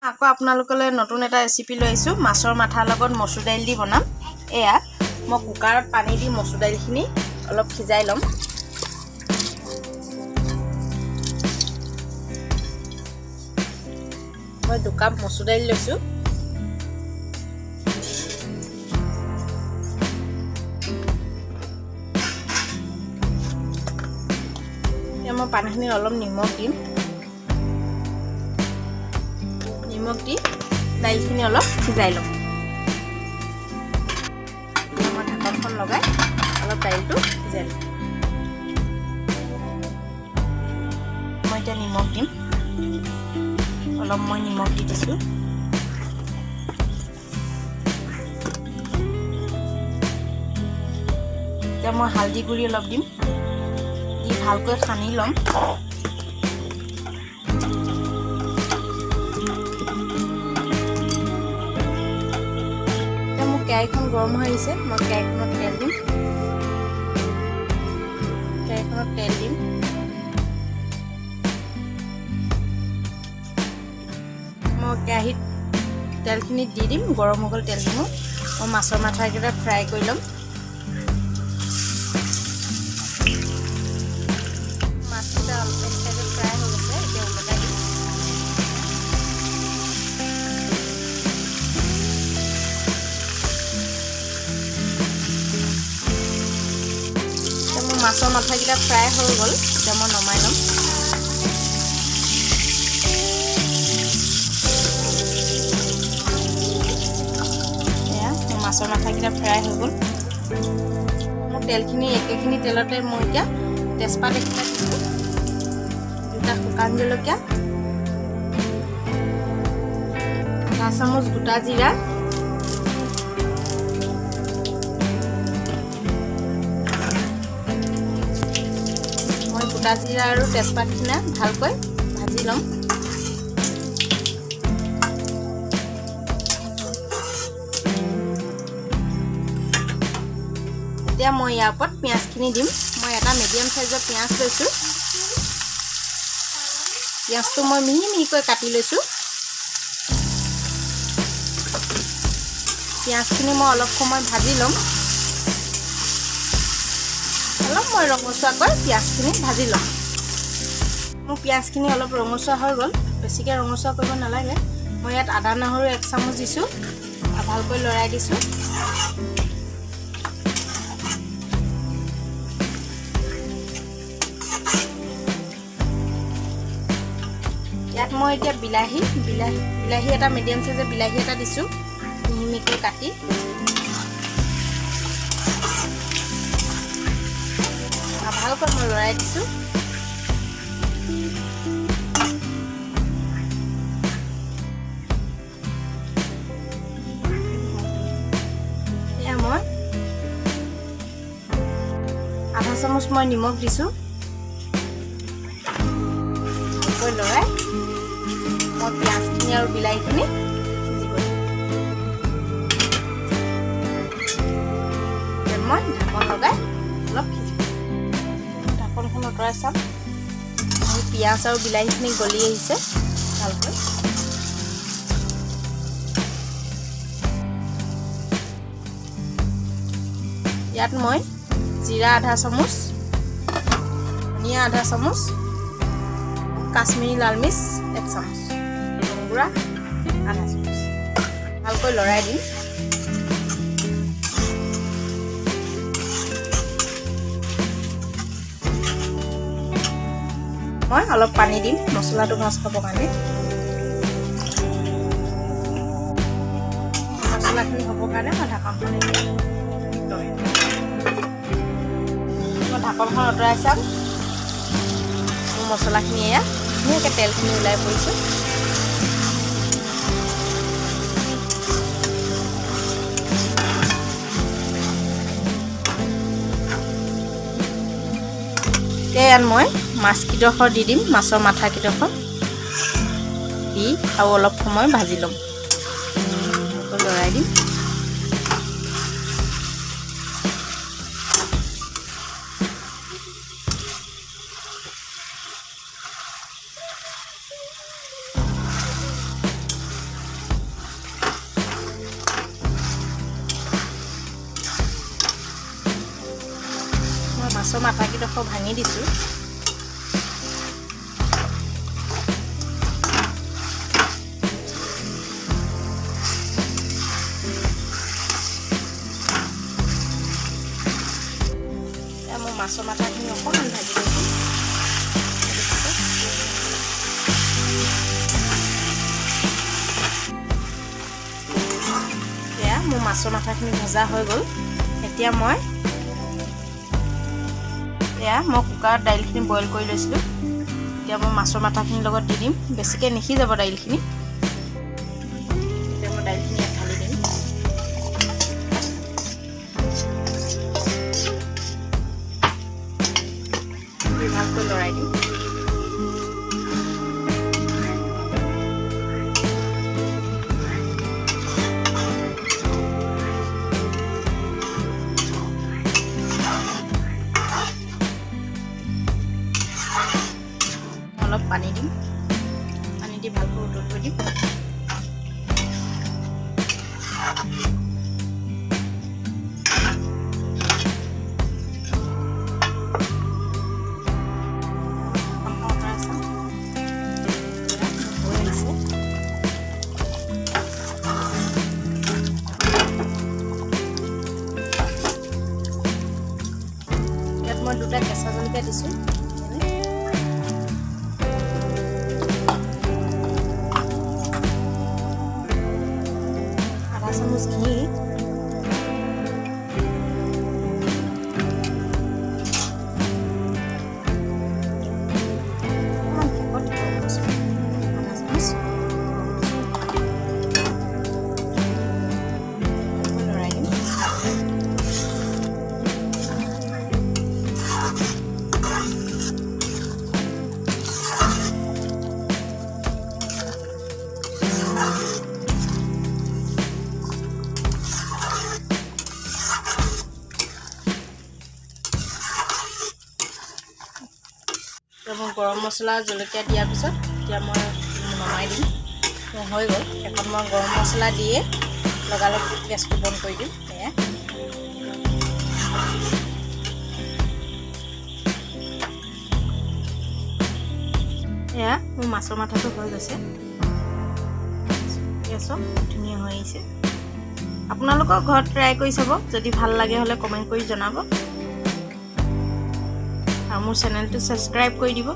আকৌ আপোনালোকলৈ নতুন এটা ৰেচিপি লৈ আহিছোঁ মাছৰ মাথাৰ লগত মচুৰ দাইল দি বনাম। এয়া মই কুকাৰত পানী দি মচুৰ দাইলখিনি অলপ সিজাই ল'ম। মই 2 কাপ মচুৰ দাইল লৈছোঁ। এতিয়া মই পানীখিনি অলপ নিমখ দিম। নিমখ দি দাইলখিনি অলপ সিজাই ল'ম। মই ঢাকনখন লগাই অলপ দাইলটো সিজাই ল'ম। মই এতিয়া নিমখ দিম। অলপ মই নিমখ দি দিছোঁ। এতিয়া মই হালধি গুড়ি অলপ দিম। দি ভালকৈ সানি ল'ম। কেৰাহীখন গৰম হৈ আহিছে। মই কেৰাহীখনত তেল দিম। মই কেৰাহীত তেলখিনি দি দিম। গৰম হৈ গ'ল তেলখিনি। মই মাছৰ মাথাকেইটা ফ্ৰাই কৰি ল'ম। মাছকেইটা অলপ এক চাইডে ফ্ৰাই হৈ গৈছে। এতিয়া উলটাই দিম। মাছৰ মাথাকেইটা ফ্ৰাই হৈ গ'ল। এতিয়া মই নমাই ল'ম। এয়া মোৰ মাছৰ মাথাকেইটা ফ্ৰাই হৈ গ'ল। মোৰ তেলখিনি একেখিনি তেলতে মই এতিয়া তেজপাত একেটা দিছোঁ, 2টা শুকান জলকীয়া, 1 চামুচ গোটা জিৰা, গোটা জিৰা আৰু তেজপাতখিনি ভালকৈ ভাজি ল'ম। এতিয়া মই ইয়াৰ ওপৰত পিঁয়াজখিনি দিম। মই এটা মিডিয়াম সাইজৰ পিঁয়াজ লৈছোঁ। পিঁয়াজটো মই মিহি মিহিকৈ কাটি লৈছোঁ। পিঁয়াজখিনি মই অলপ সময় ভাজি ল'ম। অলপ মই ৰঙচুৱাকৈ পিঁয়াজখিনি ভাজি ল'ম। মোৰ পিঁয়াজখিনি অলপ ৰঙচুৱা হৈ গ'ল। বেছিকৈ ৰঙচুৱা কৰিব নালাগে। মই ইয়াত আদা নহৰু 1 চামুচ দিছোঁ আৰু ভালকৈ লৰাই দিছোঁ। ইয়াত মই এতিয়া বিলাহী এটা মিডিয়াম সাইজৰ বিলাহী এটা দিছোঁ, মিহি মিহিকৈ কাটি। ভালকৈ মই লৰাই দিছোঁ। এয়া মই 1/2 চামুচ মই নিমখ দিছোঁ। ভালকৈ লৰাই মই পিঁয়াজখিনি আৰু বিলাহীখিনি সিজিব দিম। মই ঢাকন লগাই অলপ সিজিব। ঢাকনখন আঁতৰাই চাম। মোৰ পিঁয়াজ আৰু বিলাহীখিনি গলি আহিছে ভালকৈ। ইয়াত মই জিৰা 1/2 চামুচ, ধনিয়া 1/2 চামুচ, কাশ্মীৰী লাল মিৰ্চ 1 চামুচ, গুড়া 1/2 চামুচ ভালকৈ লৰাই দিম। মই অলপ পানী দিম মছলাটো ভাজ খাবৰ কাৰণে। মছলাখিনি হ'বৰ কাৰণে মই ঢাকনখন লগাই দিম। মই ঢাকনখন আঁতৰাই চাম। মোৰ মছলাখিনি এয়া ধুনীয়াকৈ তেলখিনি ওলাই পৰিছে। ইয়াত মই মাছকেইডোখৰ দি দিম। মাছৰ মাথাকেইডোখৰ দি আৰু অলপ সময় ভাজি ল'ম। লৰাই দিম। মাছৰ মাথাকেইডোখৰ ভাঙি দিছোঁ। এতিয়া মই মাছৰ মাথাখিনি অকণমান ভাজি লৈছোঁ। এতিয়া মোৰ মাছৰ মাথাখিনি ভজা হৈ গ'ল। এতিয়া মই কুকাৰত দাইলখিনি বইল কৰি লৈছিলোঁ। এতিয়া মই মাছৰ মাথাখিনিৰ লগত দি দিম, বেছিকৈ নিসিজাব দাইলখিনি। এতিয়া মই দাইলখিনি ইয়াত ঢালি দিম। ভালকৈ লৰাই দিম। অলপ পানী দিম, পানী দি ভালকৈ উতলিব দিম। ইয়াত মই 2টা কেঁচা জলকীয়া দিছোঁ। আধা চামুচ ঘি, মই গৰম মছলা জলকীয়া দিয়াৰ পিছত এতিয়া মই নমাই দিম। হৈ গ'ল। এখন মই গৰম মছলা দিয়ে লগালগ গেছটো বন্ধ কৰি দিম। এয়া মোৰ মাছৰ মাথাটো হৈ গৈছে। চব ধুনীয়া হৈ আহিছে। আপোনালোকৰ ঘৰত ট্ৰাই কৰি চাব, যদি ভাল লাগে হ'লে কমেণ্ট কৰি জনাব আৰু মোৰ চেনেলটো ছাবস্ক্ৰাইব কৰি দিব।